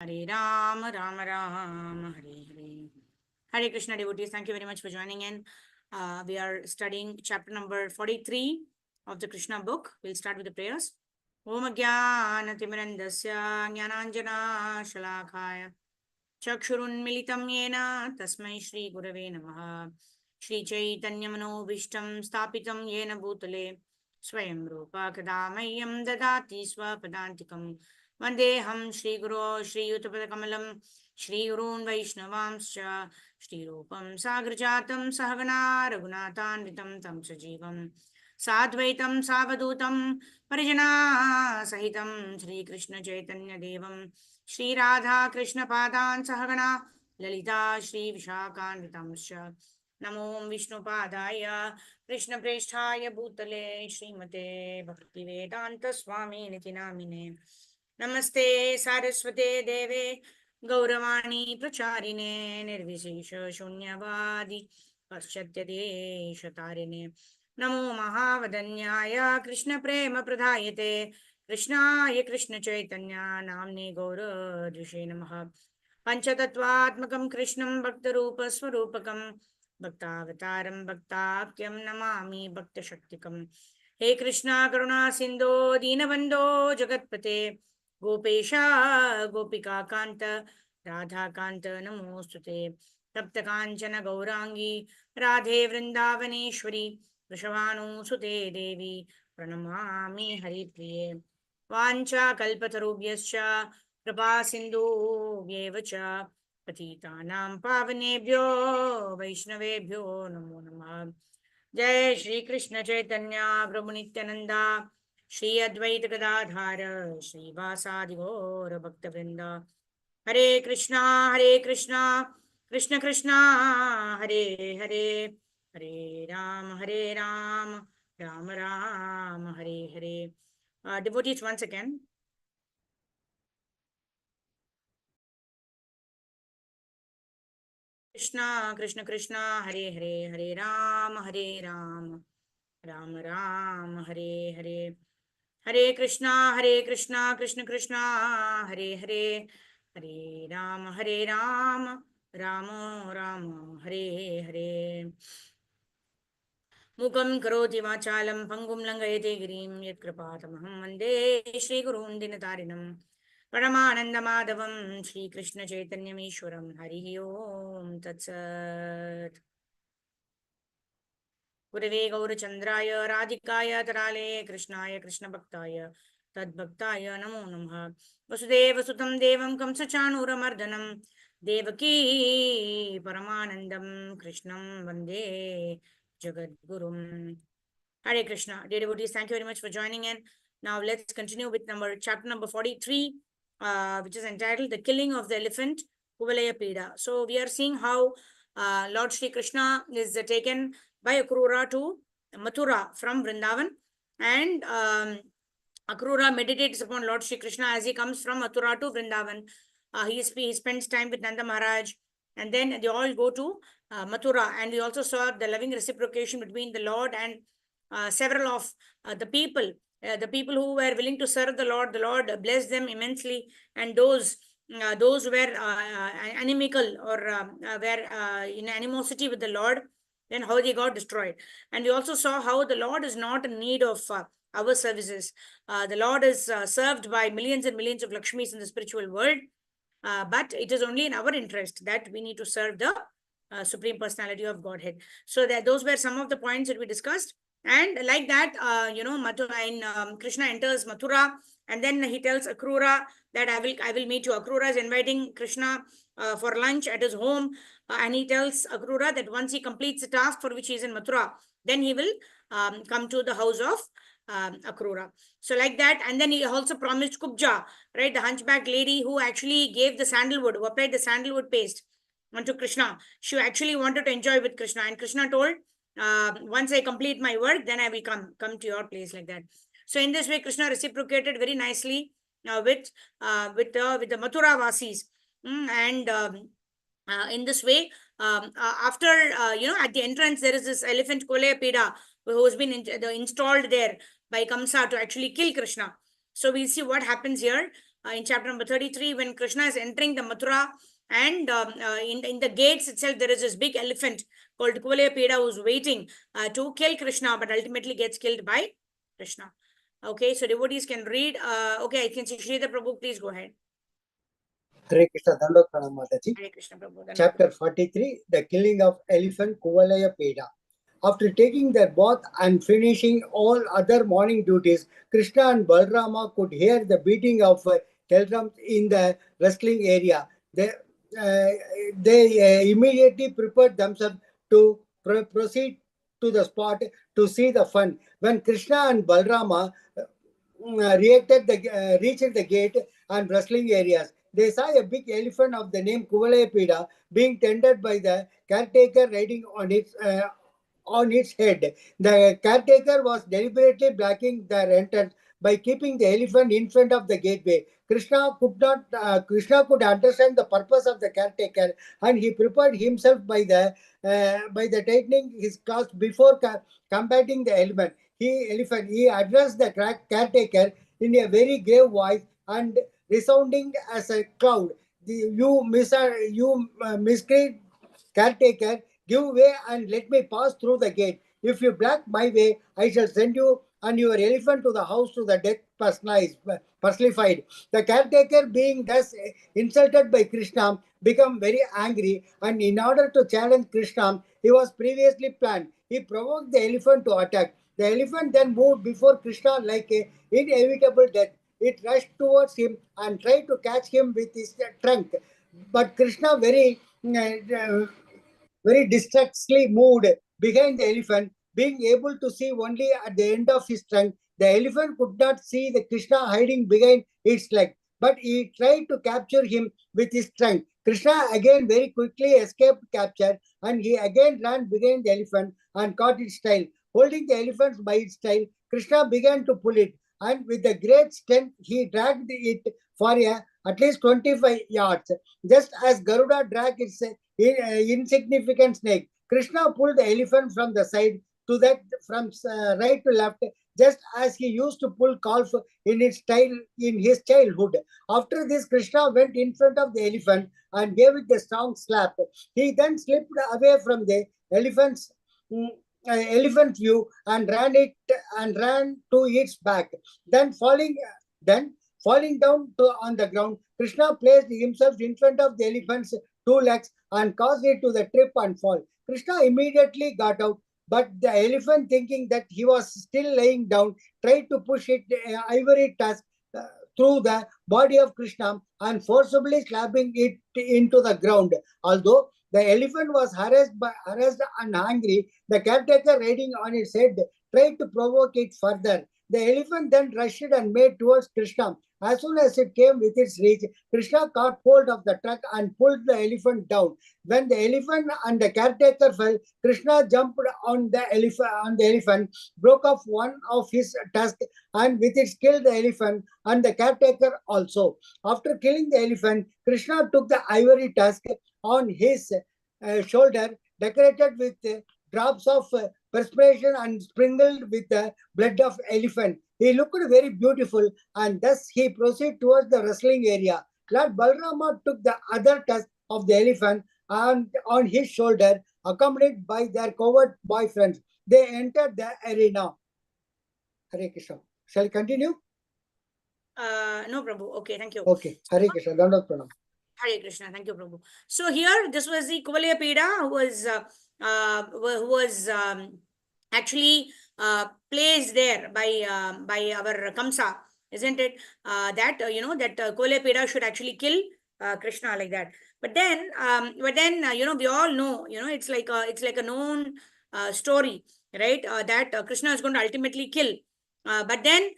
Hare Ram, Ram Ram, Hare Hare. Hare Krishna devotees, thank you very much for joining in. We are studying chapter number 43 of the Krishna book. We'll start with the prayers. Om Jnana Timirandasya Jnananjana Shalakaya Chakshurunmilitam Yena Tasmai Shri Gurave Namaha Shri Chaitanya Manobhishtam Stapitam Yena Bhutale Swayam Rupa Kadamayam Dadati Swapadantikam Vandeham Shri Guru Shri Yutapadakammalam Shri Gurun Vaishnavamscha Shri Rupam Sagrajatam Sahagana Raghunathanvitam Tam Sajivam Sadvaitam Savadutam Parijana Sahitam Shri Krishna Chaitanya Devam Shri Radha Krishna Padan Sahagana Lalita Shri Vishakhanvitamscha Namo Vishnu Padaya Krishna Presthaya Bhutale Srimate Bhaktivedanta Swami Niti Namine Namaste Saraswate Deve Gauravani Pracharine Nirvisesha Shunyavadi Paschatya Deshatarine Namo Mahavadanyaya Krishna Prema Pradhayate Krishnaya Krishna Chaitanya Namne Gaur Dushe Namaha Panchatattvatmakam Krishnam Bhaktarupa Swarupakam Bhaktavataram Bhaktakyam Namami Bhakta Shaktikam He Krishna Karuna Sindho Dinabandho Jagatpate Gopesha Gopika Kanta Radha Kanta Namostute Tapta Kanchana Gaurangi Radhe Vrindavaneshwari Vrishavanu Sute Devi Pranamami Haripriye Vancha Kalpatarubhyascha Kripa Sindhu Vyevacha Patitanam Pavanebhyo Vaishnavebhyo Namo Namah Jai Shri Krishna Chaitanya Prabhu Nityananda Shri Advaita Gadadhara Shri Vasadi Gaura Bhakta Vrinda Hare Krishna Krishna Krishna Hare Hare Hare Ram Ram Ram Hare Hare. Devotees, once again, Krishna Krishna Hare Hare Hare Ram Ram Ram Hare Hare. Hare Krishna Krishna Krishna Hare Hare Hare Ram Ram Hare Hare. Mukam karoti vachalam pangum langayate girim yat kripatamaham vande Shri Gurun Dinatarinam Paramananda Madhavam Shri Krishna Chaitanya Ishwaram Hari Om Tatsat. Gurave Gaurachandraya Radhikaya Tarale Krishnaya Krishna Bhaktaya Tadbhaktaya Namo Namaha Vasudeva Sutam Devam Kamsachanuramardanam Devaki Paramanandam Krishnam Vande Jagadgurum. Hare Krishna. Dear devotees, thank you very much for joining in. Now let's continue with chapter number 43, which is entitled The Killing of the Elephant, Kuvalaya Pida. So we are seeing how Lord Shri Krishna is taken by Akrura to Mathura from Vrindavan, and Akrura meditates upon Lord Shri Krishna as he comes from Mathura to Vrindavan. He spends time with Nanda Maharaj, and then they all go to Mathura, and we also saw the loving reciprocation between the Lord and several of the people who were willing to serve the Lord blessed them immensely, and those who were animical or were in animosity with the Lord, then how they got destroyed. And we also saw how the Lord is not in need of our services. The Lord is served by millions and millions of Lakshmis in the spiritual world, but it is only in our interest that we need to serve the Supreme Personality of Godhead. So that those were some of the points that we discussed. And like that, Krishna enters Mathura, and then he tells Akrura that I will meet you. Akrura is inviting Krishna for lunch at his home, and he tells Akrura that once he completes the task for which he is in Mathura, then he will come to the house of Akrura. So like that, and then he also promised Kubja, right, the hunchback lady who actually gave the sandalwood, who applied the sandalwood paste onto Krishna. She actually wanted to enjoy with Krishna, and Krishna told, once I complete my work, then I will come to your place, like that. So in this way, Krishna reciprocated very nicely with the Mathura Vasis, and in this way, after at the entrance there is this elephant Kolaya Pida who has been installed there by Kamsa to actually kill Krishna. So we'll see what happens here. in chapter number 33, when Krishna is entering the Mathura, and in the gates itself, there is this big elephant called Kuvalayapida who's waiting to kill Krishna, but ultimately gets killed by Krishna. Okay, so devotees can read. Okay, I can see Sridhar Prabhu, please go ahead. Hare Krishna, Dandot Pranam Mataji. Hare Krishna Prabhu. Chapter 43, the killing of elephant Kuvalayapida. After taking their bath and finishing all other morning duties, Krishna and Balrama could hear the beating of drums in the wrestling area. They immediately prepared themselves to proceed to the spot to see the fun. When Krishna and Balrama reached the gate and wrestling areas, they saw a big elephant of the name Kuvalayapida being tended by the caretaker riding on its head. The caretaker was deliberately blocking their entrance by keeping the elephant in front of the gateway. Krishna could understand the purpose of the caretaker, and he prepared himself by the tightening his clothes before combating the elephant. He addressed the caretaker in a very grave voice and resounding as a cloud. You miscreant caretaker, give way and let me pass through the gate. If you block my way, I shall send you and your elephant to the house to the death personified. The caretaker, being thus insulted by Krishna, became very angry, and in order to challenge Krishna, he was previously planned. He provoked the elephant to attack. The elephant then moved before Krishna like an inevitable death. It rushed towards him and tried to catch him with its trunk. But Krishna, very distractedly moved behind the elephant, being able to see only at the end of his trunk. The elephant could not see the Krishna hiding behind its leg, but he tried to capture him with his trunk. Krishna again very quickly escaped capture, and he again ran behind the elephant and caught its tail. Holding the elephant by its tail, Krishna began to pull it, and with a great strength, he dragged it for at least 25 yards, just as Garuda dragged its insignificant snake. Krishna pulled the elephant from the side to that, from right to left, just as he used to pull calf in his childhood. After this, Krishna went in front of the elephant and gave it a strong slap. He then slipped away from the elephant view and ran to its back. Then falling down on the ground, Krishna placed himself in front of the elephant's two legs and caused it to the trip and fall. Krishna immediately got out, but the elephant, thinking that he was still laying down, tried to push its ivory tusk through the body of Krishna and forcibly slapping it into the ground. Although the elephant was harassed and angry, the caretaker riding on its head tried to provoke it further. The elephant then rushed and made towards Krishna. As soon as it came within its reach, Krishna caught hold of the truck and pulled the elephant down. When the elephant and the caretaker fell, Krishna jumped on the elephant, broke off one of his tusks, and with it killed the elephant and the caretaker also. After killing the elephant, Krishna took the ivory tusk on his shoulder, decorated with drops of perspiration and sprinkled with the blood of elephant. He looked very beautiful, and thus he proceeded towards the wrestling area. Lord Balrama took the other tusk of the elephant and on his shoulder, accompanied by their coward boyfriends. They entered the arena. Hare Krishna. Shall I continue? No, Prabhu. Okay, thank you. Okay. Hare Krishna. Dandot Pranam. Hare Krishna. Thank you, Prabhu. So here, this was the Kuvalayapida who was actually placed there by our Kamsa, isn't it? That Kuvalayapida should actually kill Krishna like that. But then we all know, it's like a known story, right? That Krishna is going to ultimately kill. But then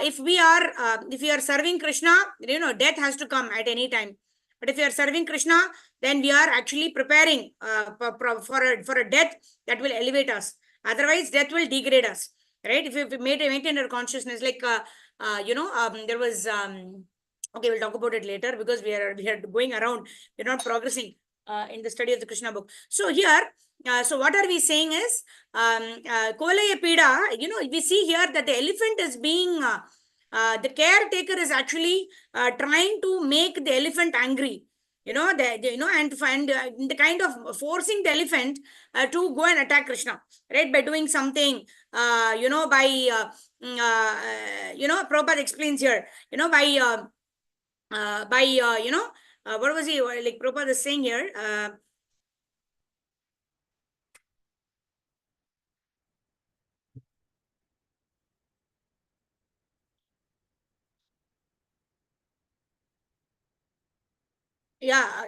if we are serving Krishna, death has to come at any time. But if we are serving Krishna, then we are actually preparing for a death that will elevate us. Otherwise, death will degrade us, right? If we maintain our consciousness, like there was okay, we'll talk about it later, because we are going around, we're not progressing in the study of the Krishna book. So here, so what are we saying is, Kuvalayapida, we see here that the elephant is being the caretaker is actually trying to make the elephant angry. And find the kind of forcing the elephant to go and attack Krishna, right? By doing something, Prabhupada explains here, what was he, like Prabhupada is saying here,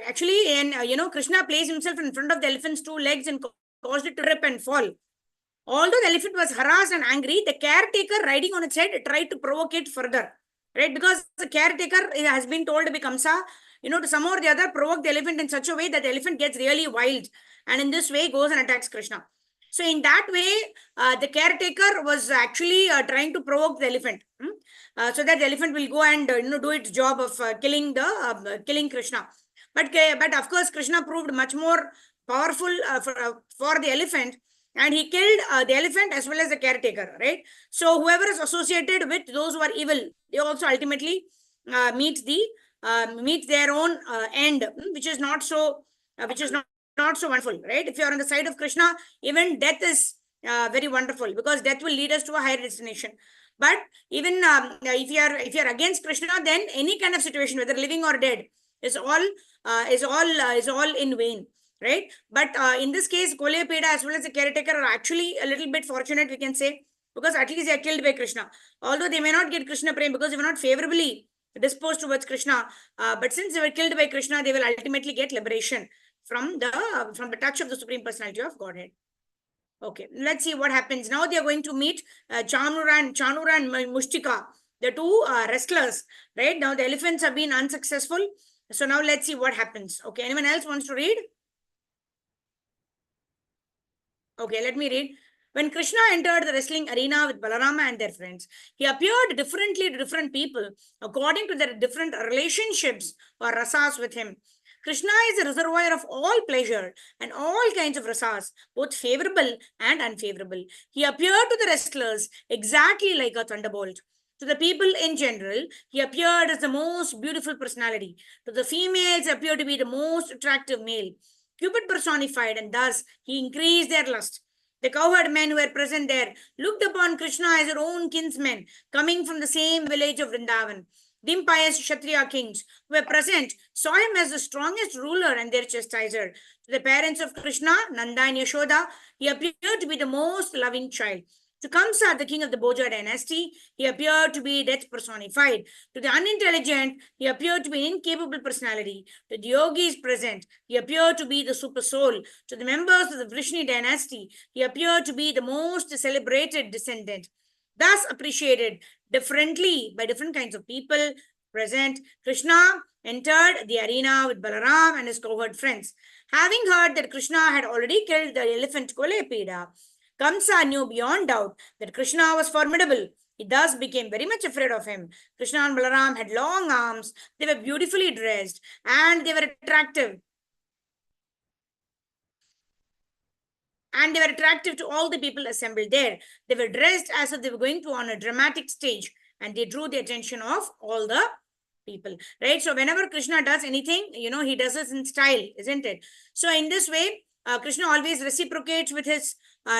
actually, and Krishna placed himself in front of the elephant's two legs and caused it to trip and fall. Although the elephant was harassed and angry, the caretaker riding on its head tried to provoke it further, right? Because the caretaker has been told to be Kamsa, to somehow or the other provoke the elephant in such a way that the elephant gets really wild, and in this way goes and attacks Krishna. So in that way, the caretaker was actually trying to provoke the elephant, so that the elephant will go and do its job of killing Krishna. But of course, Krishna proved much more powerful for the elephant, and he killed the elephant as well as the caretaker, right? So whoever is associated with those who are evil, they also ultimately meet their own end, which is not so not so wonderful, right? If you are on the side of Krishna, even death is very wonderful, because death will lead us to a higher destination. But even if you are against Krishna, then any kind of situation, whether living or dead, is all in vain, right? But in this case, Kolepeda as well as the caretaker are actually a little bit fortunate, we can say, because at least they are killed by Krishna. Although they may not get Krishna prem because they were not favorably disposed towards Krishna, but since they were killed by Krishna, they will ultimately get liberation from the touch of the Supreme Personality of Godhead. Okay, let's see what happens. Now they are going to meet Chanura and Mushtika, the two wrestlers, right? Now the elephants have been unsuccessful. So now let's see what happens. Okay, anyone else wants to read? Okay, let me read. When Krishna entered the wrestling arena with Balarama and their friends, he appeared differently to different people according to their different relationships or rasas with him. Krishna is a reservoir of all pleasure and all kinds of rasas, both favorable and unfavorable. He appeared to the wrestlers exactly like a thunderbolt. To the people in general, he appeared as the most beautiful personality. To the females, he appeared to be the most attractive male. Cupid personified, and thus he increased their lust. The cowherd men who were present there looked upon Krishna as their own kinsmen, coming from the same village of Vrindavan. The impious Kshatriya kings who were present saw him as the strongest ruler and their chastiser. To the parents of Krishna, Nanda and Yashoda, he appeared to be the most loving child. To Kamsa, the king of the Bhoja dynasty, he appeared to be death personified. To the unintelligent, he appeared to be an incapable personality. To the yogis present, he appeared to be the super soul. To the members of the Vrishni dynasty, he appeared to be the most celebrated descendant. Thus appreciated differently by different kinds of people present, Krishna entered the arena with Balaram and his cowherd friends. Having heard that Krishna had already killed the elephant Kolepeda, Kamsa knew beyond doubt that Krishna was formidable. He thus became very much afraid of him. Krishna and Balaram had long arms, they were beautifully dressed, and they were attractive. And they were attractive to all the people assembled there. They were dressed as if they were going to on a dramatic stage, and they drew the attention of all the people, right? So whenever Krishna does anything, he does it in style, isn't it? So in this way, Krishna always reciprocates with his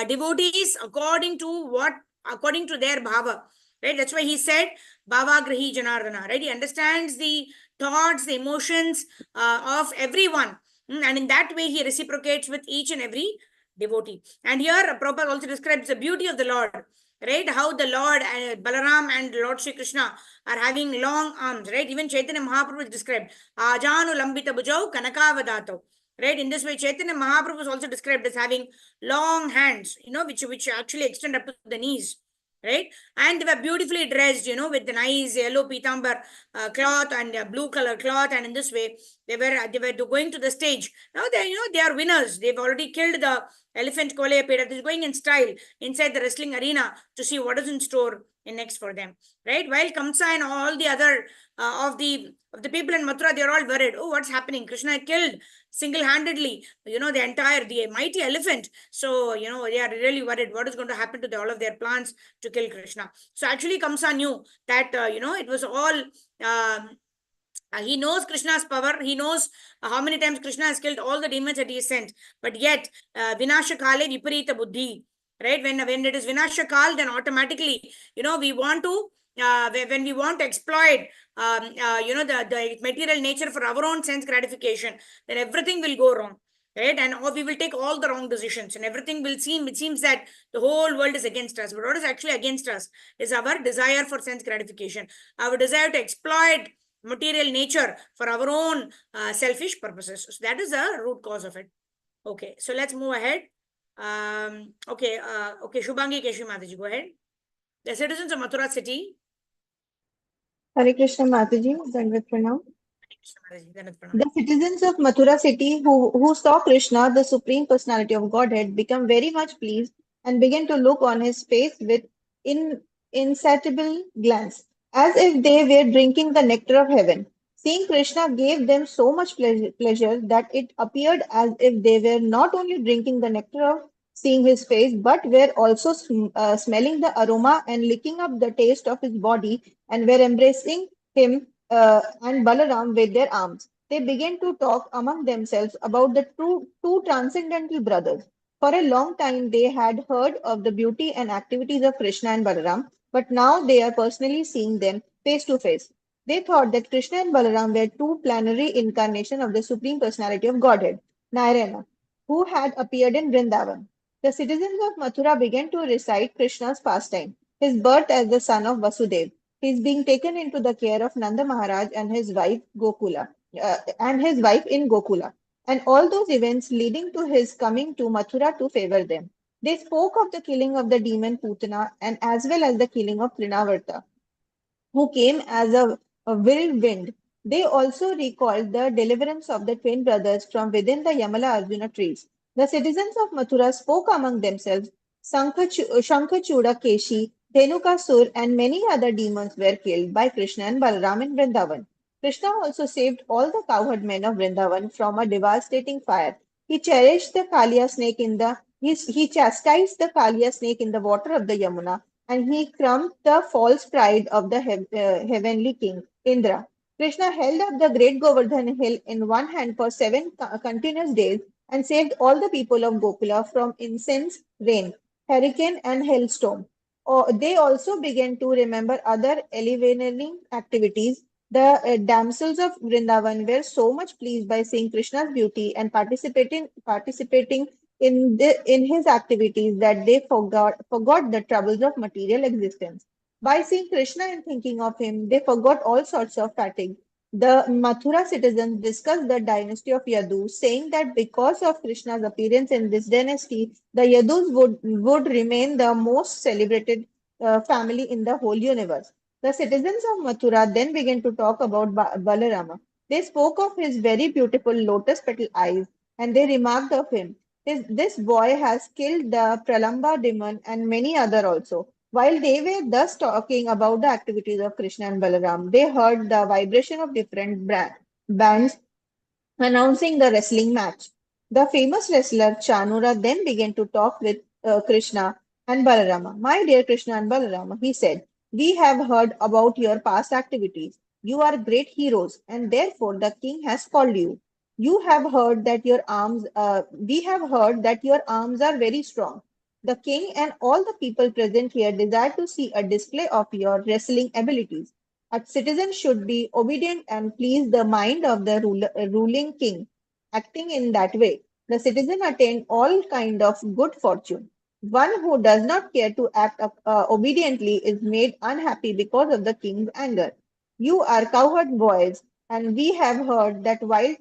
devotees according to their bhava, right? That's why he said bhava grahi janardana, right? He understands the thoughts, the emotions of everyone, and in that way he reciprocates with each and every devotee. And here Prabhupada also describes the beauty of the Lord, right? How the Lord and Balaram and Lord Shri Krishna are having long arms, right? Even Chaitanya Mahaprabhu is described Ajanu Lambita Bhujau Kanakavadato. Right, in this way, Chaitanya Mahaprabhu is also described as having long hands, which actually extend up to the knees, right? And they were beautifully dressed, with the nice yellow pitambar cloth and blue color cloth. And in this way, they were going to the stage. Now they are winners. They've already killed the elephant Kolepeda. They're going in style inside the wrestling arena to see what is in store next for them, right? While Kamsa and all the other of the people in Mathura, they are all worried. Oh, what's happening? Krishna killed single-handedly, the mighty elephant. So, they are really worried. What is going to happen to all of their plans to kill Krishna? So actually, Kamsa knew that, it was all... he knows Krishna's power. He knows how many times Krishna has killed all the demons that he sent. But yet, Vinasha Kale Viparita Buddhi. Right? When it is Vinasha Kal, then automatically, we want to, when we want to exploit, the material nature for our own sense gratification, then everything will go wrong. Right? And or we will take all the wrong decisions and everything will it seems that the whole world is against us. But what is actually against us is our desire for sense gratification, our desire to exploit material nature for our own selfish purposes. So that is the root cause of it. Okay, so let's move ahead. Okay, Shubhangi Keshi Mataji, go ahead. The citizens of Mathura city. Hare Krishna Mataji, Dandavat Pranam. The The citizens of Mathura city who saw Krishna, the Supreme Personality of Godhead, become very much pleased and began to look on his face with insatiable glance, as if they were drinking the nectar of heaven. Seeing Krishna gave them so much pleasure that it appeared as if they were not only drinking the nectar of seeing his face, but were also smelling the aroma and licking up the taste of his body and were embracing him and Balaram with their arms. They began to talk among themselves about the two transcendental brothers. For a long time, they had heard of the beauty and activities of Krishna and Balaram, but now they are personally seeing them face to face. They thought that Krishna and Balaram were two planetary incarnations of the Supreme Personality of Godhead, Narayana, who had appeared in Vrindavan. The citizens of Mathura began to recite Krishna's pastime, his birth as the son of Vasudeva. He is being taken into the care of Nanda Maharaj and his wife in Gokula, and all those events leading to his coming to Mathura to favor them. They spoke of the killing of the demon Putana and as well as the killing of Trinavarta, who came as a whirlwind. They also recalled the deliverance of the twin brothers from within the Yamala Arjuna trees. The citizens of Mathura spoke among themselves. Shankachuda Keshi, Dhenukasur, and many other demons were killed by Krishna and Balaram in Vrindavan. Krishna also saved all the cowherd men of Vrindavan from a devastating fire. He cherished the Kaliya snake he chastised the Kaliya snake in the water of the Yamuna, and he crushed the false pride of the heavenly king, Indra. Krishna held up the great Govardhan hill in one hand for 7 continuous days and saved all the people of Gokula from incense, rain, hurricane, and hailstorm. They also began to remember other elevating activities. The damsels of Vrindavan were so much pleased by seeing Krishna's beauty and participating in his activities that they forgot the troubles of material existence. By seeing Krishna and thinking of him, they forgot all sorts of fatigue. The Mathura citizens discussed the dynasty of Yadu, saying that because of Krishna's appearance in this dynasty, the Yadus would remain the most celebrated family in the whole universe. The citizens of Mathura then began to talk about Balarama. They spoke of his very beautiful lotus petal eyes and they remarked of him. This boy has killed the Pralamba demon and many other also. While they were thus talking about the activities of Krishna and Balaram, they heard the vibration of different bands announcing the wrestling match. The famous wrestler Chanura then began to talk with Krishna and Balarama. My dear Krishna and Balarama, he said, we have heard about your past activities. You are great heroes, and therefore the king has called you. You have heard that we have heard that your arms are very strong. The king and all the people present here desire to see a display of your wrestling abilities. A citizen should be obedient and please the mind of the ruling king. Acting in that way, the citizen attained all kind of good fortune. One who does not care to act obediently is made unhappy because of the king's anger. You are cowherd boys, and we have heard that while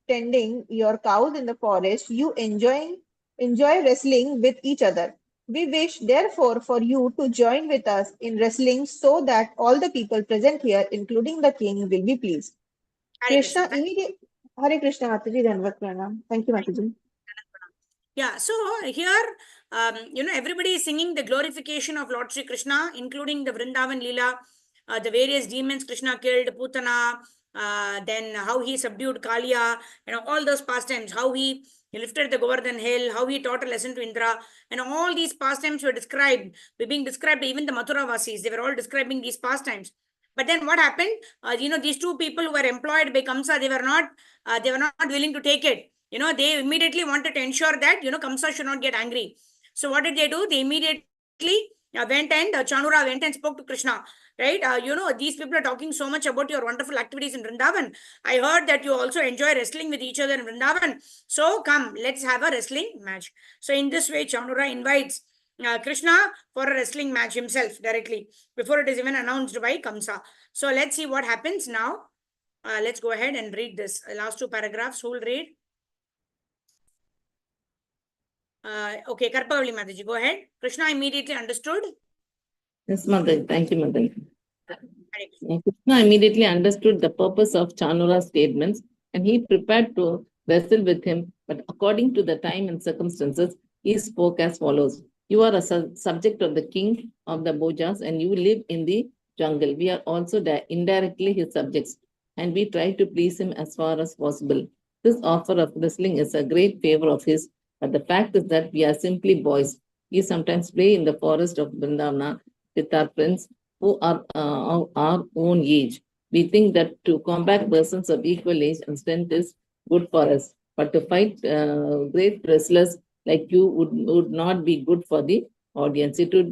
tending your cows in the forest, you enjoy wrestling with each other. We wish, therefore, for you to join with us in wrestling so that all the people present here, including the king, will be pleased. Hare Krishna. Krishna immediately. Hare Krishna, Mataji, Dhanvat Pranam. Thank you, Mataji. Yeah, so here, everybody is singing the glorification of Lord Sri Krishna, including the Vrindavan Leela, the various demons Krishna killed, Putana, then how he subdued Kalia, all those pastimes, how he lifted the Govardhan hill, how he taught a lesson to Indra, and all these pastimes were being described, even the Mathura Vasis, they were all describing these pastimes. But then what happened? These two people who were employed by Kamsa, they were not willing to take it. They immediately wanted to ensure that, Kamsa should not get angry. So what did they do? They immediately went and Chanura went and spoke to Krishna, right? These people are talking so much about your wonderful activities in Vrindavan. I heard that you also enjoy wrestling with each other in Vrindavan. So come, let's have a wrestling match. So in this way, Chanura invites Krishna for a wrestling match himself directly before it is even announced by Kamsa. So let's see what happens now. Let's go ahead and read this last two paragraphs. Who will read? Okay, Karpavali Mataji, go ahead. Krishna immediately understood. Yes, Mother. Thank you, Mother. Krishna immediately understood the purpose of Chanura's statements and he prepared to wrestle with him. But according to the time and circumstances, he spoke as follows. You are a subject of the king of the Bhojas and you live in the jungle. We are also indirectly his subjects and we try to please him as far as possible. This offer of wrestling is a great favor of his, but the fact is that we are simply boys. We sometimes play in the forest of Vrindavana with our friends who are our own age. We think that to combat persons of equal age and strength is good for us, but to fight great wrestlers like you would not be good for the audience. It would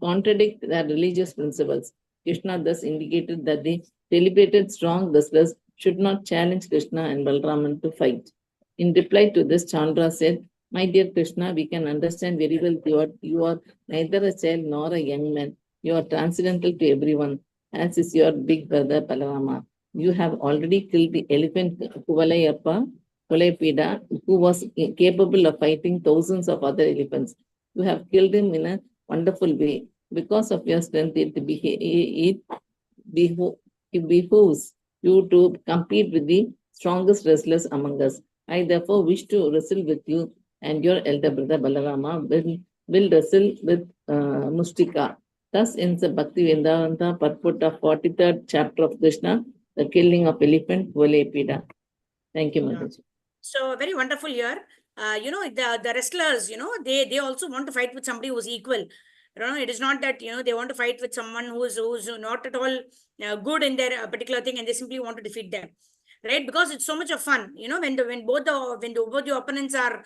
contradict their religious principles. Krishna thus indicated that the celebrated strong wrestlers should not challenge Krishna and Balraman to fight. In reply to this, Chandra said, "My dear Krishna, we can understand very well you are neither a child nor a young man. You are transcendental to everyone, as is your big brother Balarama. You have already killed the elephant Kuvalayappa, who was capable of fighting thousands of other elephants. You have killed him in a wonderful way. Because of your strength, it behooves you to compete with the strongest wrestlers among us. I therefore wish to wrestle with you, and your elder brother Balarama will wrestle with Mustika." Thus ends the Bhakti Vedanta purport of 43rd chapter of Krishna, the killing of elephant Kuvalayapida. Thank you, Mataji. So very wonderful here. The wrestlers, they also want to fight with somebody who's equal. It is not that, they want to fight with someone who's not at all good in their particular thing and they simply want to defeat them. Right? Because it's so much of fun. When both the opponents are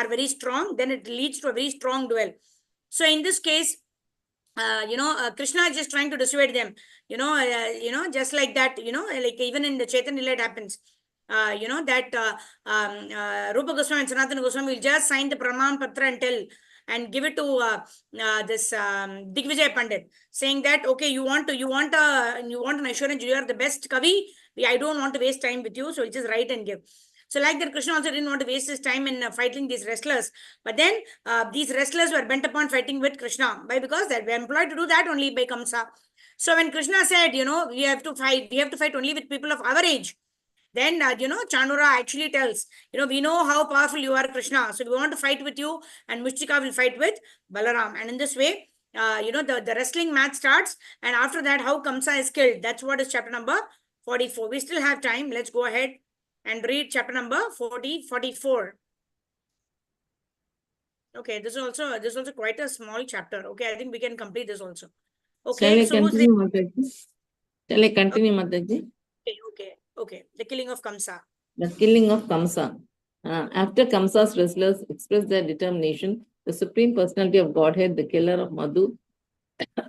very strong, then it leads to a very strong duel. So in this case, Krishna is just trying to dissuade them, just like that, like even in the Chaitanya Lila it happens, Rupa Goswami and Sanatana Goswami will just sign the Praman Patra and tell and give it to this Digvijay Pandit, saying that, okay, you want an assurance, you are the best Kavi, I don't want to waste time with you, so just write and give. So like that, Krishna also didn't want to waste his time in fighting these wrestlers. But then these wrestlers were bent upon fighting with Krishna. Why? Because they were employed to do that only by Kamsa. So when Krishna said, we have to fight only with people of our age, then, Chanura actually tells, we know how powerful you are, Krishna. So we want to fight with you and Mustika will fight with Balaram. And in this way, the wrestling match starts. And after that, how Kamsa is killed. That's what is chapter number 44. We still have time. Let's go ahead and read chapter number 44. Okay, this is also quite a small chapter. Okay, I think we can complete this also. Okay, Shall I continue, Mataji? Okay. The killing of Kamsa. The killing of Kamsa. After Kamsa's wrestlers expressed their determination, the Supreme Personality of Godhead, the killer of Madhu,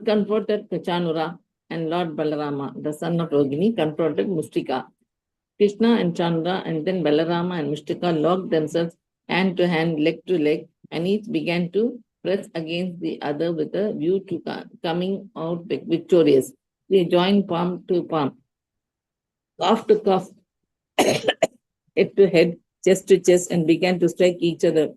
confronted Chanura, and Lord Balarama, the son of Rogini, confronted Mustika. Krishna and Chandra and then Balarama and Mustika locked themselves hand to hand, leg to leg, and each began to press against the other with a view to coming out victorious. They joined palm to palm, cough to cough, head to head, chest to chest, and began to strike each other.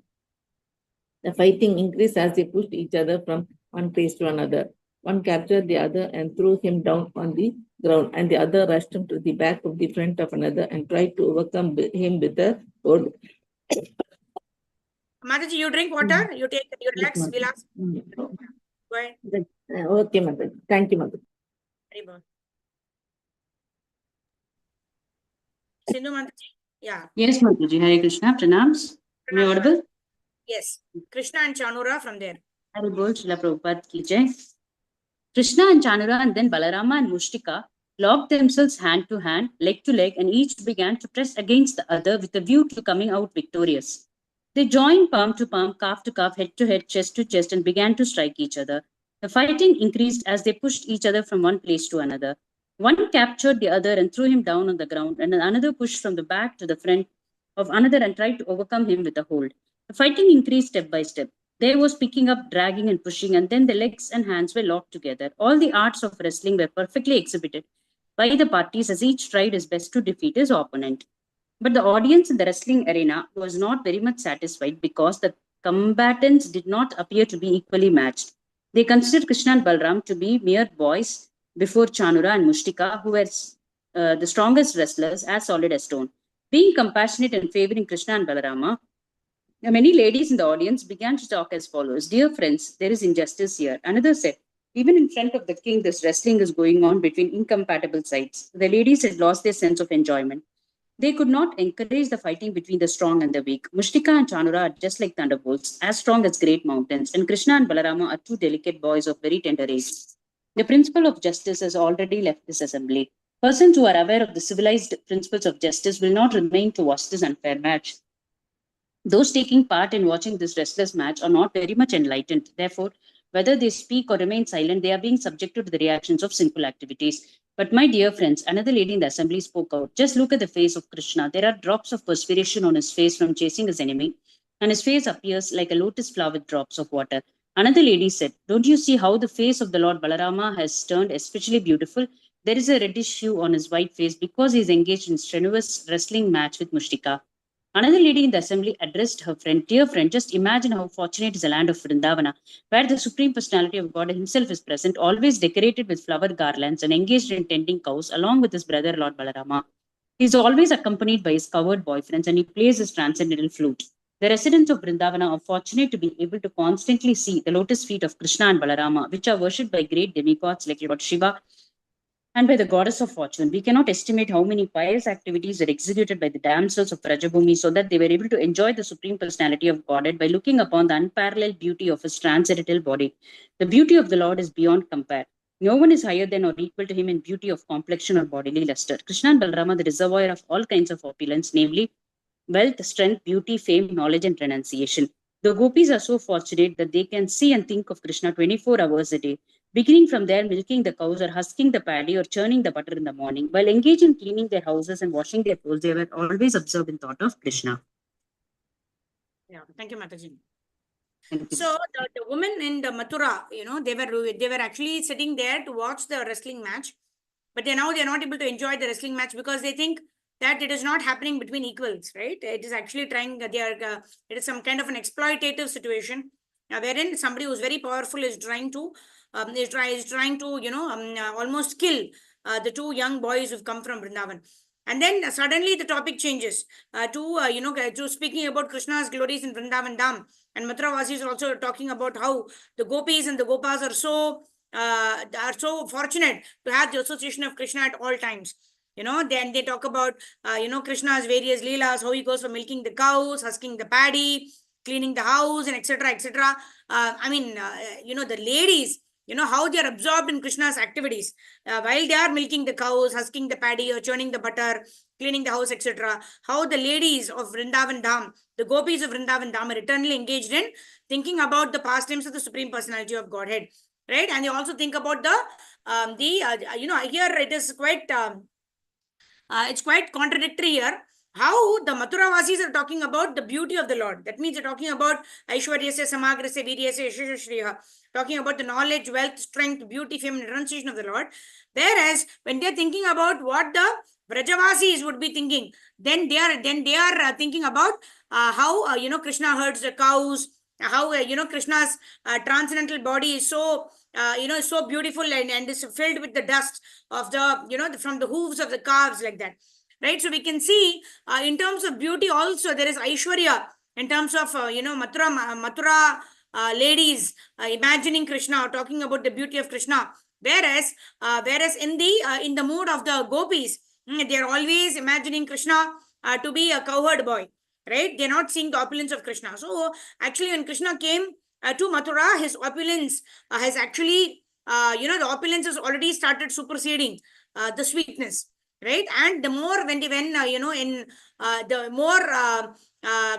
The fighting increased as they pushed each other from one place to another. One captured the other and threw him down on the ground, and the other rushed him to the back of the front of another and tried to overcome him with a sword. Mataji, you drink water, you relax, we'll ask. Go ahead. Okay, Mother. Thank you, Mother. Very good. Sindhu Mataji? Yeah. Yes, Mataji. Hare Krishna. Pranams. Am I audible? Yes. Krishna and Chanura from there. Hare Bol, Srila Prabhupada ki jai. Krishna and Chanura and then Balarama and Mushtika locked themselves hand to hand, leg to leg, and each began to press against the other with a view to coming out victorious. They joined palm to palm, calf to calf, head to head, chest to chest, and began to strike each other. The fighting increased as they pushed each other from one place to another. One captured the other and threw him down on the ground, and another pushed from the back to the front of another and tried to overcome him with a hold. The fighting increased step by step. There was picking up, dragging, and pushing, and then the legs and hands were locked together. All the arts of wrestling were perfectly exhibited by the parties as each tried his best to defeat his opponent. But the audience in the wrestling arena was not very much satisfied because the combatants did not appear to be equally matched. They considered Krishna and Balram to be mere boys before Chanura and Mushtika, who were the strongest wrestlers, as solid as stone. Being compassionate and favoring Krishna and Balarama, many ladies in the audience began to talk as follows. Dear friends, there is injustice here. Another said, even in front of the king, this wrestling is going on between incompatible sides. The ladies had lost their sense of enjoyment. They could not encourage the fighting between the strong and the weak. Mushtika and Chanura are just like thunderbolts, as strong as great mountains, and Krishna and Balarama are two delicate boys of very tender age. The principle of justice has already left this assembly. Persons who are aware of the civilized principles of justice will not remain to watch this unfair match. Those taking part in watching this restless match are not very much enlightened. Therefore, whether they speak or remain silent, they are being subjected to the reactions of sinful activities. But my dear friends, another lady in the assembly spoke out. Just look at the face of Krishna. There are drops of perspiration on his face from chasing his enemy, and his face appears like a lotus flower with drops of water. Another lady said, don't you see how the face of the Lord Balarama has turned especially beautiful? There is a reddish hue on his white face because he is engaged in strenuous wrestling match with Mushtika. Another lady in the assembly addressed her friend, dear friend, just imagine how fortunate is the land of Vrindavana, where the Supreme Personality of God himself is present, always decorated with flower garlands and engaged in tending cows, along with his brother Lord Balarama. He is always accompanied by his cowherd boyfriends and he plays his transcendental flute. The residents of Vrindavana are fortunate to be able to constantly see the lotus feet of Krishna and Balarama, which are worshipped by great demigods like Lord Shiva and by the goddess of fortune. We cannot estimate how many pious activities were executed by the damsels of Rajabhumi so that they were able to enjoy the Supreme Personality of Godhead by looking upon the unparalleled beauty of his transcendental body. The beauty of the Lord is beyond compare. No one is higher than or equal to him in beauty of complexion or bodily luster. Krishna and Balarama, the reservoir of all kinds of opulence, namely wealth, strength, beauty, fame, knowledge, and renunciation. The gopis are so fortunate that they can see and think of Krishna 24 hours a day. Beginning from there, milking the cows or husking the paddy or churning the butter in the morning, while engaged in cleaning their houses and washing their clothes, they were always absorbed in thought of Krishna. Yeah, thank you, Mataji. Thank you. So the women in the Mathura, they were actually sitting there to watch the wrestling match, but they're not able to enjoy the wrestling match because they think that it is not happening between equals, right? It is actually it is some kind of an exploitative situation wherein somebody who's very powerful is trying to almost kill the two young boys who've come from Vrindavan. And then suddenly the topic changes to speaking about Krishna's glories in Vrindavan Dham. And Mathura is also talking about how the gopis and the gopas are so fortunate to have the association of Krishna at all times. Then they talk about Krishna's various leelas, how he goes for milking the cows, husking the paddy, cleaning the house, and etc. etc. The ladies, how they are absorbed in Krishna's activities while they are milking the cows, husking the paddy, or churning the butter, cleaning the house, etc. How the ladies of Vrindavan Dham, the gopis of Vrindavan Dham, are eternally engaged in thinking about the pastimes of the Supreme Personality of Godhead, right? And they also think about here it is quite it's quite contradictory here. How the Mathuravasis are talking about the beauty of the Lord. That means they're talking about Aishwaryasya, Samagrasya, Viryasya, Yashashashriya, talking about the knowledge, wealth, strength, beauty, fame, and renunciation of the Lord. Whereas when they're thinking about what the Vrajavasis would be thinking, then they are thinking about how Krishna herds the cows, how Krishna's transcendental body is so so beautiful and is filled with the dust of the from the hooves of the calves, like that, right? So we can see in terms of beauty also there is Aishwarya in terms of, Mathura ladies imagining Krishna or talking about the beauty of Krishna. Whereas in the mood of the gopis, they are always imagining Krishna to be a cowherd boy, right? They're not seeing the opulence of Krishna. So actually, when Krishna came to Mathura, his opulence has actually, the opulence has already started superseding the sweetness, right? And the more when the more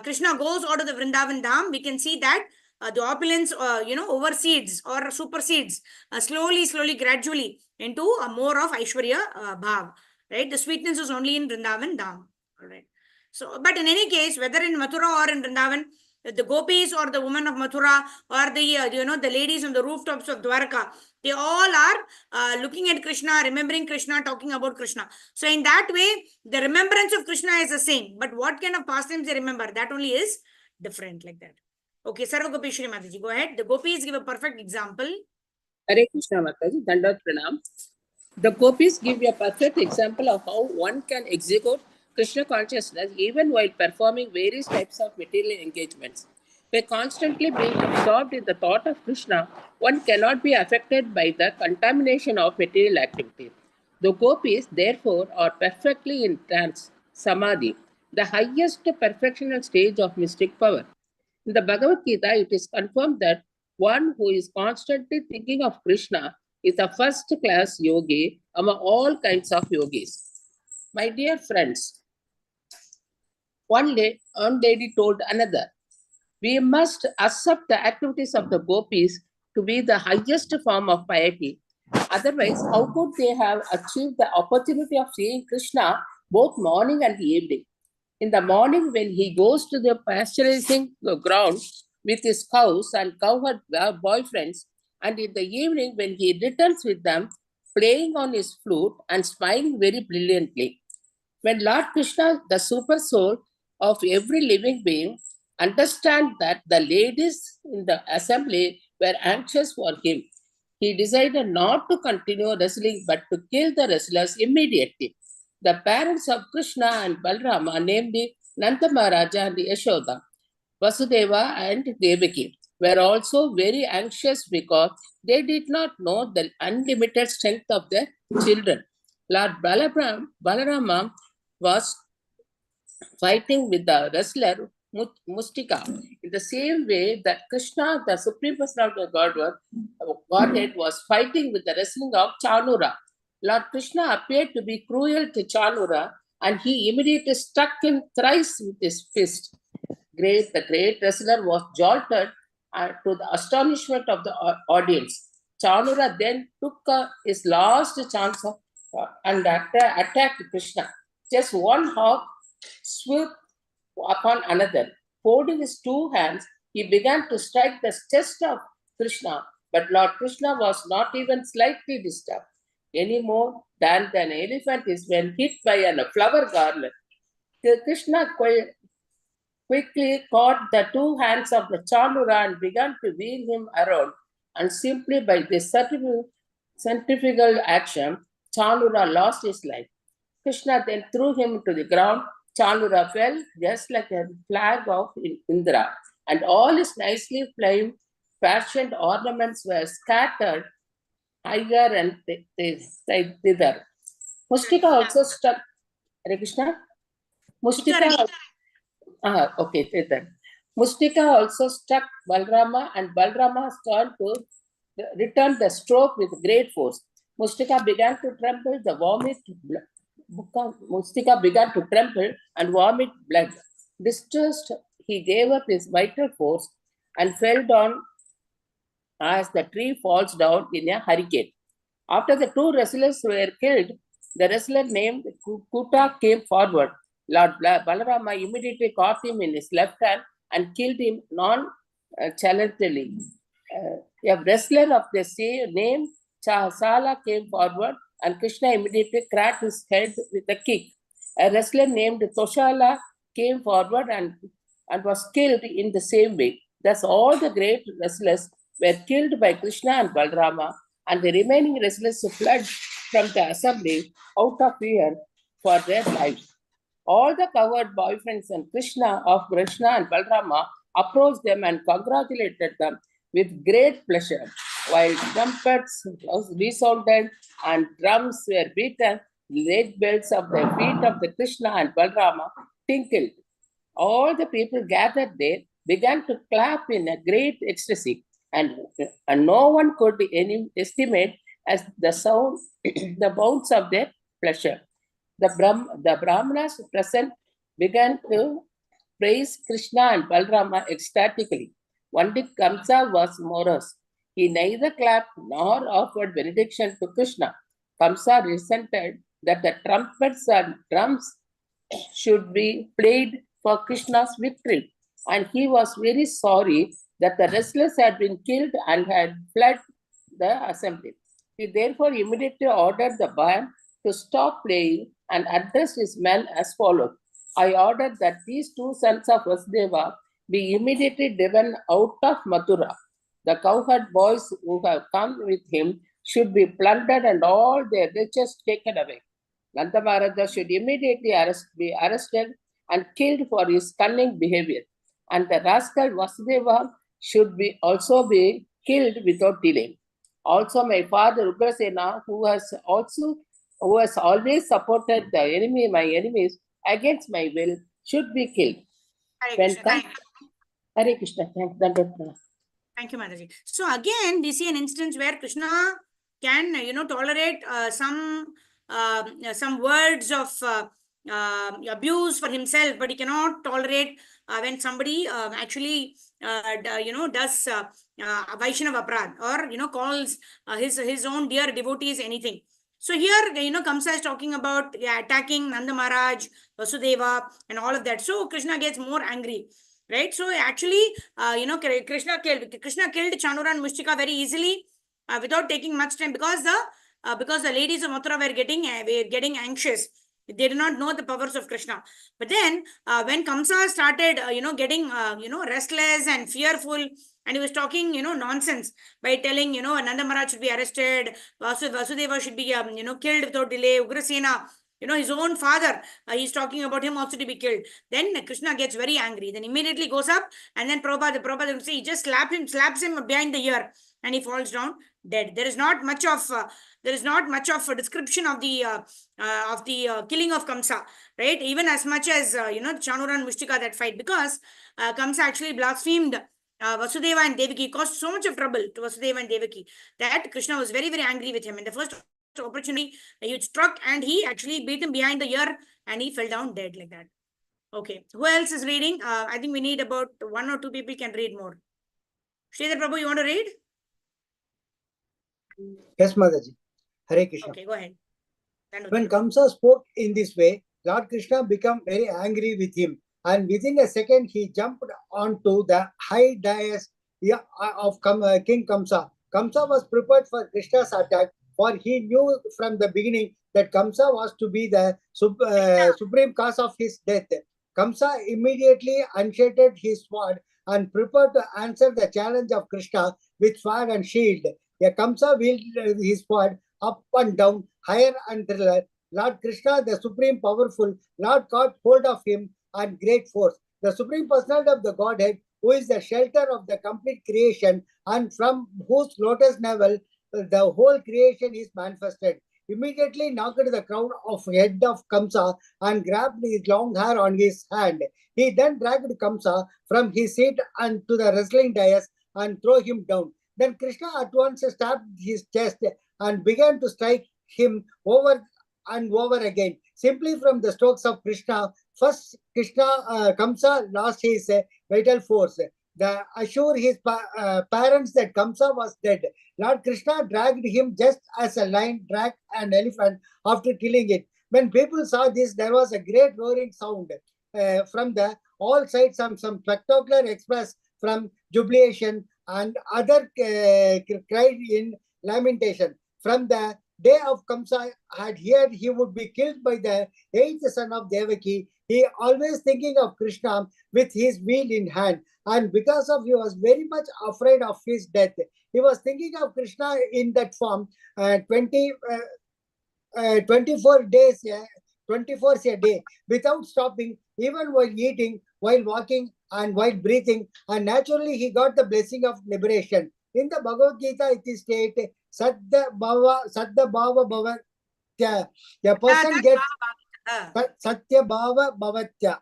Krishna goes out of the Vrindavan Dham, we can see that the opulence, overseeds or supersedes slowly, gradually into more of Aishwarya Bhav, right? The sweetness is only in Vrindavan Dham, all right? So, but in any case, whether in Mathura or in Vrindavan, the gopis or the women of Mathura or the ladies on the rooftops of Dwarka, they all are looking at Krishna, remembering Krishna, talking about Krishna. So in that way, the remembrance of Krishna is the same, but what kind of pastimes they remember, that only is different, like that. Okay, Sarva Gopishri Mataji, go ahead. The gopis give a perfect example. Hare Krishna Mataji, Dandavat Pranam. The gopis give a perfect example of how one can execute Krishna consciousness even while performing various types of material engagements. By constantly being absorbed in the thought of Krishna, one cannot be affected by the contamination of material activity. The gopis, therefore, are perfectly in trance, samadhi, the highest perfectional stage of mystic power. In the Bhagavad Gita, it is confirmed that one who is constantly thinking of Krishna is a first class yogi among all kinds of yogis. My dear friends, one lady told another, we must accept the activities of the gopis to be the highest form of piety. Otherwise, how could they have achieved the opportunity of seeing Krishna both morning and evening? In the morning, when he goes to the pasturalizing ground with his cows and cowherd boyfriends, and in the evening, when he returns with them, playing on his flute and smiling very brilliantly. When Lord Krishna, the super soul of every living being, understand that the ladies in the assembly were anxious for him, he decided not to continue wrestling but to kill the wrestlers immediately. The parents of Krishna and Balrama, namely Nanda Maharaja and Yashoda, Vasudeva and Devaki, were also very anxious because they did not know the unlimited strength of their children. Lord Balarama was fighting with the wrestler Mustika in the same way that Krishna, the Supreme Personality of Godhead, was fighting with the wrestling of Chanura. Lord Krishna appeared to be cruel to Chanura and he immediately struck him thrice with his fist. The great wrestler was jolted to the astonishment of the audience. Chanura then took his last chance and attacked Krishna. Just one hawk swooped upon another. Holding his two hands, he began to strike the chest of Krishna, but Lord Krishna was not even slightly disturbed, any more than an elephant is when hit by a flower garland. Krishna quickly caught the two hands of the Chanura and began to wheel him around, and simply by this centrifugal action, Chanura lost his life. Krishna then threw him to the ground. Chanura fell just like a flag of Indra, and all his nicely fashioned ornaments were scattered higher and thither. Mustika also struck. Hare Krishna? Mustika. Okay, thither. Mustika also struck Balrama, and Balrama turned to return the stroke with great force. Mustika began to tremble. Mustika began to tremble and vomit blood. Distressed, he gave up his vital force and fell down as the tree falls down in a hurricane. After the two wrestlers were killed, the wrestler named Kuta came forward. Lord Balarama immediately caught him in his left hand and killed him non-challengingly. A wrestler of the same name, Sala, came forward and Krishna immediately cracked his head with a kick. A wrestler named Toshala came forward and was killed in the same way. Thus, all the great wrestlers were killed by Krishna and Balarama, and the remaining wrestlers fled from the assembly out of fear for their lives. All the cowherd boyfriends and Krishna and Balarama approached them and congratulated them with great pleasure. While trumpets resounded and drums were beaten, red bells of the feet of the Krishna and Balarama tinkled. All the people gathered there began to clap in a great ecstasy, and no one could estimate as the sound, the bounds of their pleasure. The Brahmanas present began to praise Krishna and Balarama ecstatically. Only Kamsa was morose. He neither clapped nor offered benediction to Krishna. Kamsa resented that the trumpets and drums should be played for Krishna's victory, and he was very sorry that the wrestlers had been killed and had fled the assembly. He therefore immediately ordered the band to stop playing and addressed his men as follows. I ordered that these two sons of Vasudeva be immediately driven out of Mathura. The cowherd boys who have come with him should be plundered and all their riches taken away. Nanda Maharaja should immediately be arrested and killed for his cunning behavior. And the rascal Vasudeva should also be killed without delay. Also, my father Ugrasena, who has always supported my enemies against my will, should be killed. Hare Krishna. Thank you, Mataji. So again, we see an instance where Krishna can, tolerate some words of abuse for himself, but he cannot tolerate when somebody actually, does Vaishnava Aprad, or, calls his own dear devotees anything. So here, Kamsa is talking about attacking Nanda Maharaj, Vasudeva, and all of that. So Krishna gets more angry. Right, so actually, Krishna killed Chanura and Mushtika very easily, without taking much time, because the ladies of Mathura were getting anxious. They did not know the powers of Krishna. But then, when Kamsa started, getting restless and fearful, and he was talking, nonsense by telling, Nanda Maharaj should be arrested, Vasudeva should be, killed without delay, Ugrasena. His own father, he's talking about him also to be killed. Then Krishna gets very angry. Then immediately goes up, and then Prabhupada he just slaps him behind the ear, and he falls down dead. There is not much of a description of the killing of Kamsa, right? Even as much as Chanura and Mushtika, that fight, because Kamsa actually blasphemed Vasudeva and Devaki, caused so much of trouble to Vasudeva and Devaki that Krishna was very, very angry with him. In the first opportunity, he struck and he actually beat him behind the ear, and he fell down dead like that. Okay, who else is reading? I think we need about 1 or 2 people can read more. Sridhar Prabhu, you want to read? Yes, Mataji. Hare Krishna. Okay, go ahead. When Kamsa spoke in this way, Lord Krishna became very angry with him, and within a second he jumped onto the high dais of King Kamsa. Kamsa was prepared for Krishna's attack, for he knew from the beginning that Kamsa was to be the supreme cause of his death. Kamsa immediately unsheathed his sword and prepared to answer the challenge of Krishna with sword and shield. Kamsa wielded his sword up and down, higher and thriller. Lord Krishna, the supreme powerful, Lord caught hold of him and great force. The supreme personality of the Godhead, who is the shelter of the complete creation, and from whose lotus navel the whole creation is manifested, immediately knocked the crown of head of Kamsa and grabbed his long hair on his hand. He then dragged Kamsa from his seat and to the wrestling dais and threw him down. Then Krishna at once stabbed his chest and began to strike him over and over again. Simply from the strokes of Krishna, first Kamsa lost his vital force. The assure his parents that Kamsa was dead. Lord Krishna dragged him just as a lion dragged an elephant after killing it. When people saw this, there was a great roaring sound from all sides. Some spectacular express from jubilation, and other cried in lamentation. From the day of Kamsa had heard he would be killed by the 8th son of Devaki, he always thinking of Krishna with his wheel in hand, and because of he was very much afraid of his death, he was thinking of Krishna in that form. 24 days 24 a day without stopping, even while eating, while walking, and while breathing. And naturally, he got the blessing of liberation. In the Bhagavad Gita, it is stated, Saddha Bhava Bhavatya. A person gets Satya Bhava Bhavatya.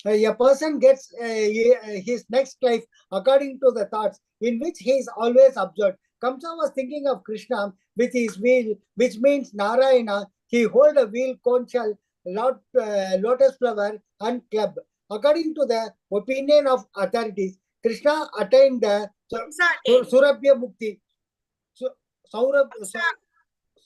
A person gets his next life according to the thoughts in which he is always absorbed. Kamsa was thinking of Krishna with his wheel, which means Narayana. He hold a wheel, conch shell, lotus flower, and club. According to the opinion of authorities, Krishna attained the Surabhya Mukti. Saurabhya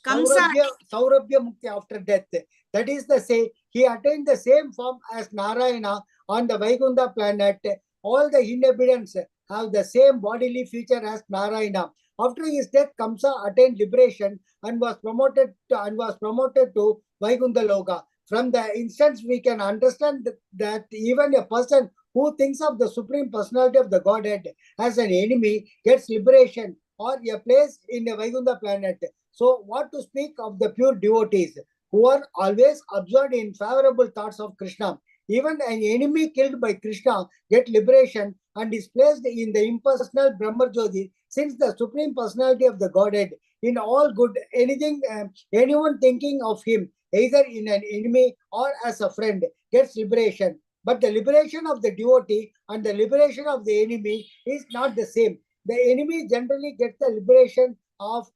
Mukti after death. That is the say he attained the same form as Narayana on the Vaikuntha planet. All the inhabitants have the same bodily feature as Narayana. After his death, Kamsa attained liberation and was promoted to Vaikuntha Loka. From the instance, we can understand that even a person who thinks of the Supreme Personality of the Godhead as an enemy gets liberation or a place in a Vaikuntha planet. So, what to speak of the pure devotees who are always absorbed in favorable thoughts of Krishna? Even an enemy killed by Krishna gets liberation and is placed in the impersonal Brahmajyoti, since the Supreme Personality of the Godhead in all good, anyone thinking of him either in an enemy or as a friend gets liberation. But the liberation of the devotee and the liberation of the enemy is not the same. The enemy generally gets the liberation of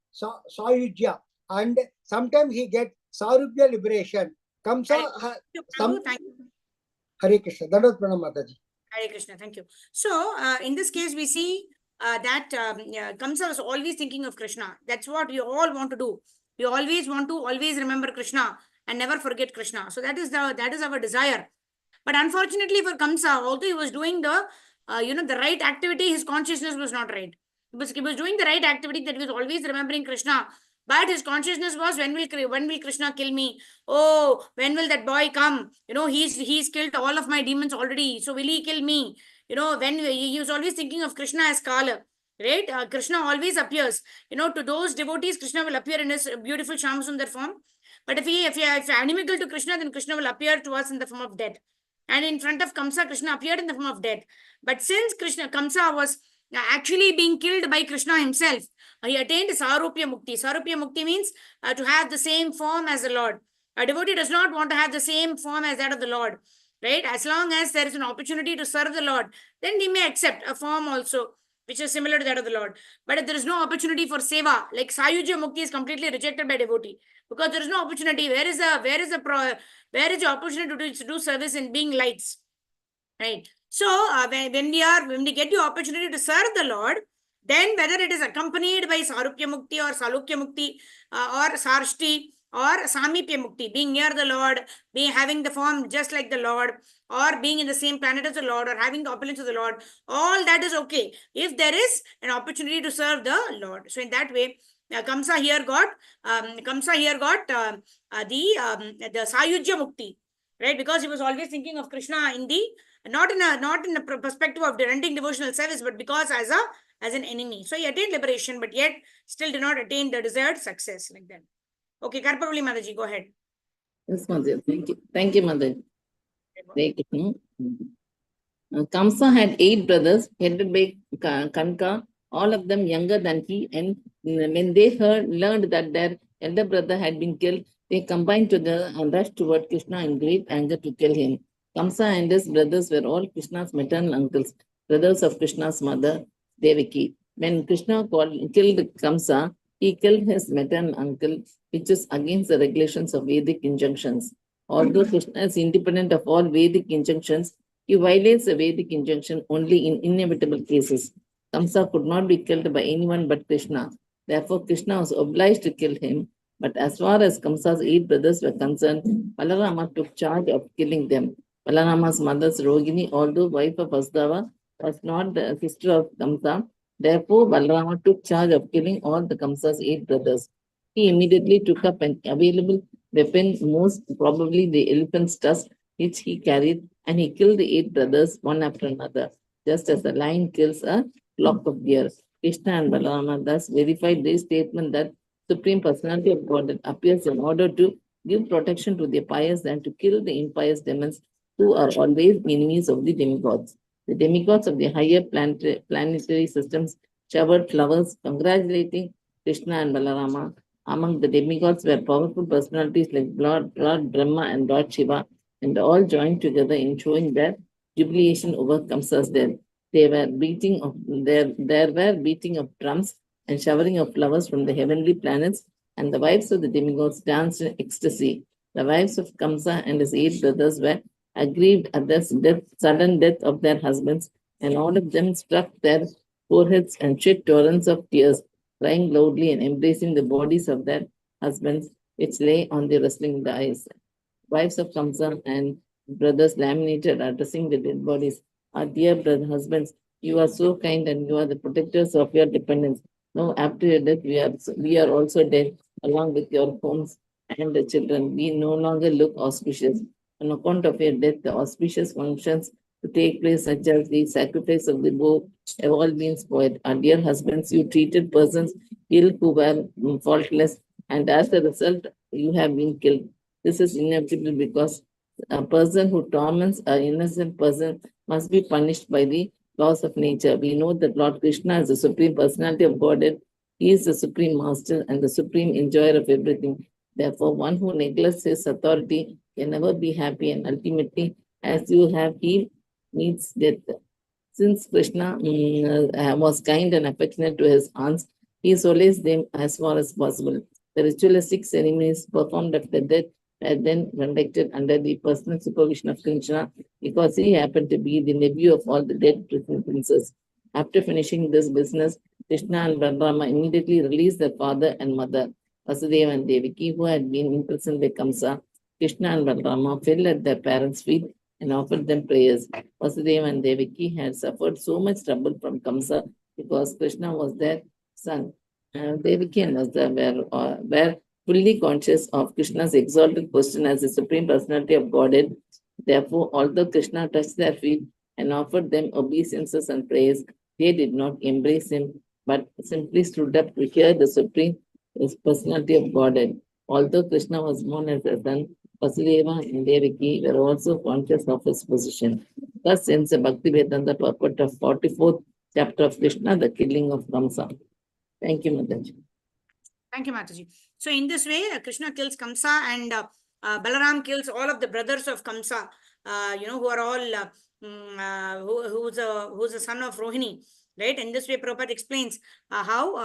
Sayujya, and sometimes he gets Sarubhya liberation. Kamsa, Thank you. Hare Krishna. Dandavat Pranam Mataji. Hare Krishna, thank you. So, in this case, we see that Kamsa was always thinking of Krishna. That's what we all want to do. We always want to remember Krishna and never forget Krishna. So that is our desire. But unfortunately for Kamsa, although he was doing the the right activity, his consciousness was not right. He was doing the right activity, that he was always remembering Krishna. But his consciousness was, when will Krishna kill me? Oh, when will that boy come? He's killed all of my demons already. So will he kill me? When he was always thinking of Krishna as Kala. Right? Krishna always appears. To those devotees, Krishna will appear in his beautiful Shyam form. But if we are inimical to Krishna, then Krishna will appear to us in the form of death. And in front of Kamsa, Krishna appeared in the form of death. But since Kamsa was actually being killed by Krishna himself, he attained Sarupya Mukti. Sarupya Mukti means to have the same form as the Lord. A devotee does not want to have the same form as that of the Lord. Right? As long as there is an opportunity to serve the Lord, then he may accept a form also which is similar to that of the Lord. But if there is no opportunity for seva, like Sayujya Mukti is completely rejected by devotee, because there is no opportunity. Where is the opportunity to do service in being lights? Right? So when we get the opportunity to serve the Lord, then whether it is accompanied by Sarupya Mukti or Salukya Mukti or Sarshti or Samipya Mukti, being near the Lord, having the form just like the Lord, or being in the same planet as the Lord, or having the opulence of the Lord, all that is okay if there is an opportunity to serve the Lord. So in that way, Kamsa here got the Sayujya Mukti, right? Because he was always thinking of Krishna in the not in a perspective of rendering devotional service, but because as an enemy. So he attained liberation, but yet still did not attain the desired success like that. Okay, Karpavali Mataji, go ahead. Yes, Mother. Thank you. Thank you, Mother. Kamsa had 8 brothers, headed by Kanka, all of them younger than he, and when they learned that their elder brother had been killed, they combined together and rushed toward Krishna in great anger to kill him. Kamsa and his brothers were all Krishna's maternal uncles, brothers of Krishna's mother, Devaki. When Krishna killed Kamsa, he killed his maternal uncle, which is against the regulations of Vedic injunctions. Although Krishna is independent of all Vedic injunctions, he violates a Vedic injunction only in inevitable cases. Kamsa could not be killed by anyone but Krishna. Therefore, Krishna was obliged to kill him. But as far as Kamsa's 8 brothers were concerned, Balarama took charge of killing them. Balarama's mother, Rogini, although wife of Vasudeva, was not the sister of Kamsa. Therefore, Balarama took charge of killing all the Kamsa's 8 brothers. He immediately took up an available weapon, most probably the elephant's tusk, which he carried, and he killed the 8 brothers one after another, just as a lion kills a flock of deer. Krishna and Balarama thus verified their statement that Supreme Personality of Godhead appears in order to give protection to the pious and to kill the impious demons who are always enemies of the demigods. The demigods of the higher planetary systems showered flowers congratulating Krishna and Balarama. Among the demigods were powerful personalities like Lord Brahma and Lord Shiva, and all joined together in showing their jubilation over Kamsa's death. There were beating of drums and showering of flowers from the heavenly planets, and the wives of the demigods danced in ecstasy. The wives of Kamsa and his 8 brothers were aggrieved at the sudden death of their husbands, and all of them struck their foreheads and shed torrents of tears, crying loudly and embracing the bodies of their husbands, which lay on the wrestling dais. Wives of Kamsa and brothers laminated, addressing the dead bodies. Our dear brother husbands, you are so kind and you are the protectors of your dependents. Now, after your death, we are also dead, along with your homes and the children. We no longer look auspicious. On account of your death, the auspicious functions to take place, such as the sacrifice of the bow, have all been spoiled. Our dear husbands, you treated persons ill who were faultless, and as a result, you have been killed. This is inevitable because a person who torments an innocent person must be punished by the laws of nature. We know that Lord Krishna is the supreme personality of Godhead. He is the supreme master and the supreme enjoyer of everything. Therefore, one who neglects his authority can never be happy, and ultimately, as you have, he meets death. Since Krishna was kind and affectionate to his aunts, he solaced them as far as possible. The ritualistic ceremonies performed after death were then conducted under the personal supervision of Krishna, because he happened to be the nephew of all the dead princes. After finishing this business, Krishna and Balarama immediately released their father and mother, Vasudeva and Devaki, who had been imprisoned by Kamsa. Krishna and Balarama fell at their parents' feet and offered them prayers. Vasudeva and Devaki had suffered so much trouble from Kamsa because Krishna was their son. Devaki and Vasudeva were fully conscious of Krishna's exalted position as the Supreme Personality of Godhead. Therefore, although Krishna touched their feet and offered them obeisances and prayers, they did not embrace him, but simply stood up to hear the Supreme Personality of Godhead. Although Krishna was born as a son, Vasudeva and Devaki were also conscious of his position. Thus ends the Bhakti-Vedanta purport of 44th chapter of Krishna, the killing of Kamsa. Thank you, Mataji. Thank you, Mataji. So in this way, Krishna kills Kamsa, and Balaram kills all of the brothers of Kamsa, who are all, who's a son of Rohini. Right? In this way, Prabhupada explains how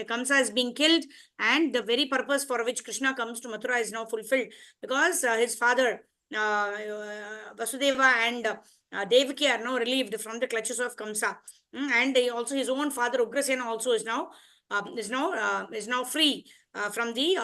Kamsa is being killed, and the very purpose for which Krishna comes to Mathura is now fulfilled, because his father, Vasudeva and Devaki, are now relieved from the clutches of Kamsa. And also his own father, Ugrasena, also is now free from the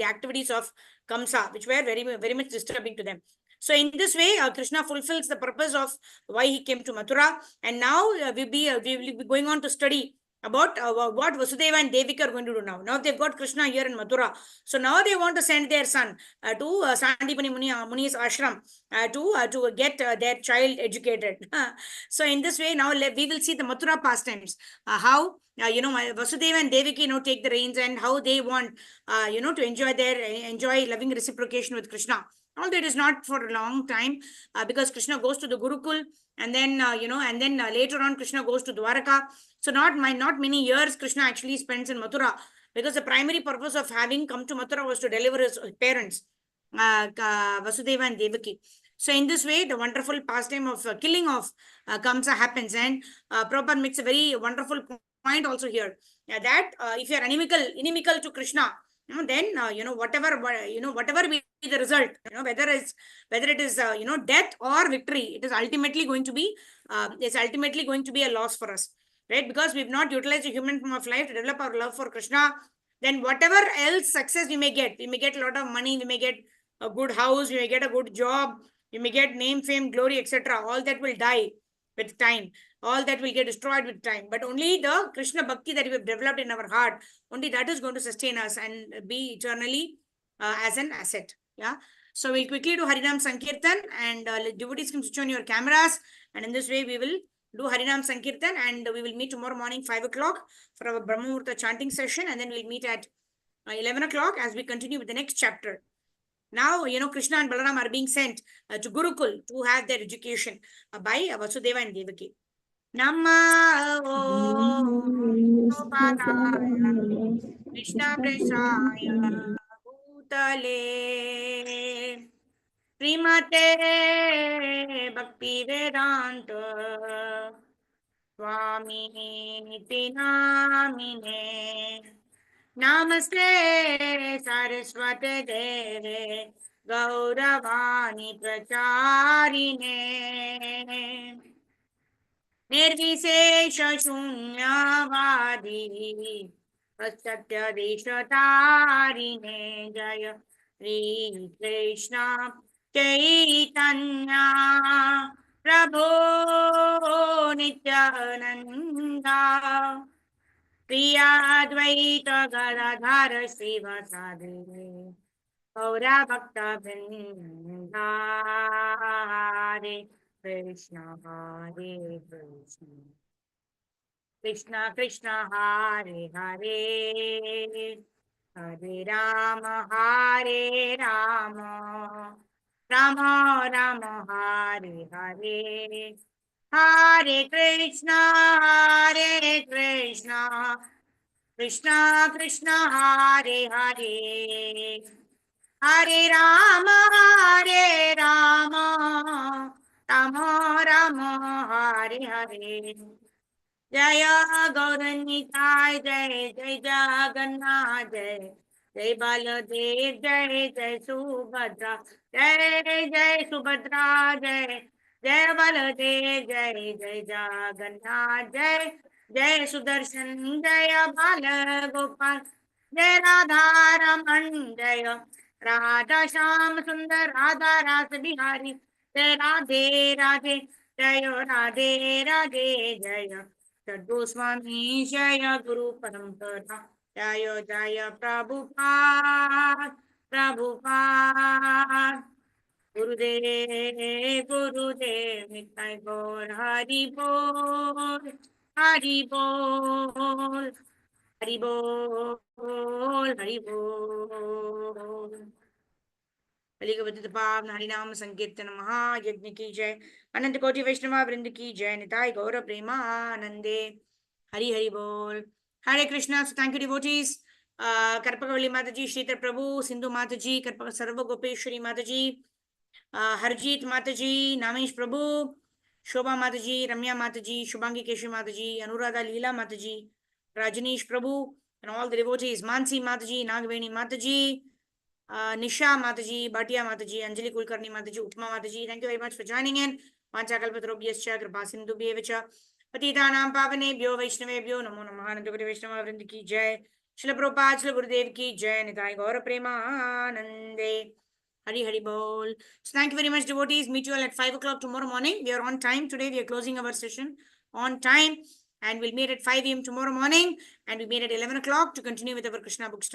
activities of Kamsa, which were very, very much disturbing to them. So in this way, Krishna fulfills the purpose of why he came to Mathura. And now we will be going on to study about what Vasudeva and Devaki are going to do now. Now they've got Krishna here in Mathura. So now they want to send their son to Sandipani Muni's ashram to get their child educated. So in this way, now we will see the Mathura pastimes. How Vasudeva and Devaki take the reins, and how they want to enjoy loving reciprocation with Krishna. Although it is not for a long time, because Krishna goes to the Gurukul, and then later on Krishna goes to Dwaraka. So not many years Krishna actually spends in Mathura, because the primary purpose of having come to Mathura was to deliver his parents, Vasudeva and Devaki. So in this way, the wonderful pastime of killing of Kamsa happens, and Prabhupada makes a very wonderful point also here, that if you are inimical to Krishna, then whatever be the result, whether it is death or victory, it is ultimately going to be a loss for us, right? Because we've not utilized the human form of life to develop our love for Krishna. Then whatever else success we may get a lot of money, we may get a good house, we may get a good job, we may get name, fame, glory, etc. All that will die with time. All that will get destroyed with time. But only the Krishna Bhakti that we have developed in our heart, only that is going to sustain us and be eternally as an asset. Yeah. So we'll quickly do Harinam Sankirtan, and devotees can switch on your cameras. And in this way, we will do Harinam Sankirtan, and we will meet tomorrow morning 5 o'clock for our Brahma Muhurta chanting session. And then we'll meet at 11 o'clock as we continue with the next chapter. Now, Krishna and Balaram are being sent to Gurukul to have their education by Vasudeva and Devaki. Namo Padaya Krishna Preshaya Bhutale Srimate Bhakti Vedanta Swami Niti Namine Namaste Saraswate Deve Gauravani Pracharine निर्विशेष शून्यवादी सत्य देशतारिणे जय श्री कृष्ण चैतन्य प्रभो नित्यानंदा प्रियाद्वैत गदाधर श्रीवासादि गौरा भक्त वृंदा हरे Krishna Hare Krishna Krishna Krishna Hare Hare Hare Rama Hare Rama Rama Rama Hare Hare Hare Krishna Krishna Krishna Hare Hare Hare Rama Rama Rama Hare Hare Jaya Gauranitai Jai Jai Jagannath Jai Baladev Jai Subhadra Jai Subhadra Jai Baladev Jai Jagannath Jai Sudarshan Jai Bala Gopal Jai Radha Raman Jai Radha Sham Sundar Radha Ras Bihari Jai Radhe Radhe Jai Radhe Radhe Jai Sadgoswami Jai Guru Parampara Jai Prabhupada Gurudev Nitai Gaur Hari Bol Hari Bol Hari Bol Hari Bol कलियुग पावन हरिनाम संकीर्तन महायज्ञ की जय अनंत कोटि वैष्णव वृंद की जय निताय गौर प्रेमानंदे हरि हरि बोल हरे कृष्णा थैंक यू डिवोटीज कर्पकवल्ली माताजी श्रीधर प्रभु सिंधु माताजी कर्पक सर्व गोपेश्वरी माताजी हरजीत माताजी नामेश प्रभु शोभा माताजी रम्या माताजी शुभांगी केशवी माताजी अनुराधा लीला माताजी Rajneesh Prabhu and all the devotees, Mansi Mataji, Nagveni Mataji, Nisha Mataji, Bhatia Mataji, Anjali Kulkarni Mataji, Utma Mataji. Thank you very much for joining in. Vanchakalpatarobhyascha Kripasindubhyevacha Patitanam Pavanebhyo Vaishnavebhyo Namo Namaha Anantapuri Vaishnava Vrind ki Jai. Srila Prabhupada, Srila Gurudev ki Jai. Nitai Gaura Premanande. Hari Hari Bol. So thank you very much, devotees. Meet you all at 5 o'clock tomorrow morning. We are on time today. We are closing our session on time. And we'll meet at 5 a.m. tomorrow morning. And we meet at 11 o'clock to continue with our Krishna book study.